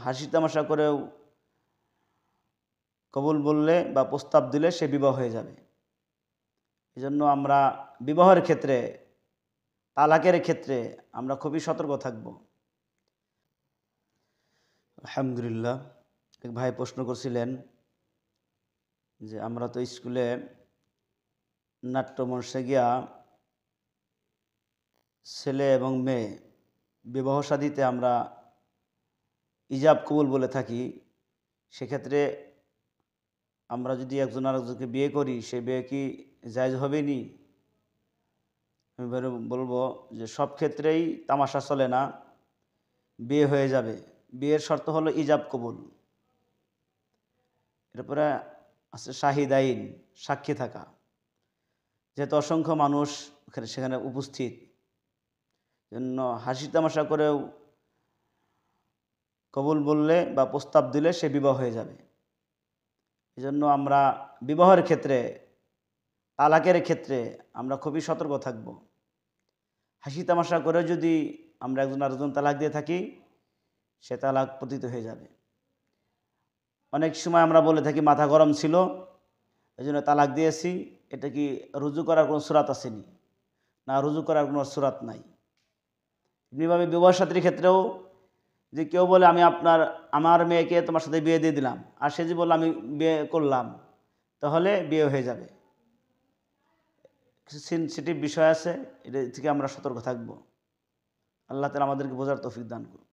হাসি তামাশা করেও কবুল বললে বা প্রস্তাব দিলে সে বিবাহ হয়ে যাবে। এজন্য আমরা বিবাহের ক্ষেত্রে, তালাকের ক্ষেত্রে আমরা খুবই সতর্ক থাকব। আলহামদুলিল্লাহ, এক ভাই প্রশ্ন করছিলেন যে আমরা তো স্কুলে নাট্যমঞ্চে গিয়া ছেলে এবং মেয়ে বিবাহ শাদীতে আমরা ইজাব কবুল বলে থাকি। সেক্ষেত্রে আমরা যদি একজন আরেকজনকে বিয়ে করি, সে বিয়ে কি জায়েজ হবে নি? আমি বলবো যে সব ক্ষেত্রেই তামাশা চলে না, বিয়ে হয়ে যাবে। বিয়ের শর্ত হলো ইজাব কবুল। এরপরে আছে শাহিদাইন, সাক্ষী থাকা। যেহেতু অসংখ্য মানুষ সেখানে উপস্থিত, জন্য হাসি তামাশা করেও কবুল বললে বা প্রস্তাব দিলে সে বিবাহ হয়ে যাবে। এজন্য আমরা বিবাহের ক্ষেত্রে, তালাকের ক্ষেত্রে আমরা খুবই সতর্ক থাকব। হাসি তামাশা করে যদি আমরা একজন আরেকজন তালাক দিয়ে থাকি, সে তালাক পতিত হয়ে যাবে। অনেক সময় আমরা বলে থাকি মাথা গরম ছিল, এই জন্য তালাক দিয়েছি। এটা কি রুজু করার কোনো সুরাত আসেনি? না, রুজু করার কোনো সুরাত নাই। এমনিভাবে বিবাহ সাথীর ক্ষেত্রেও যে কেউ বলে আমি আমার মেয়েকে তোমার সাথে বিয়ে দিয়ে দিলাম, আর সে যে বললো আমি বিয়ে করলাম, তাহলে বিয়ে হয়ে যাবে। কিছু সেনসিটিভ বিষয় আছে, এটা থেকে আমরা সতর্ক থাকব। আল্লাহ তাআলা আমাদেরকে বোঝার তৌফিক দান করুন।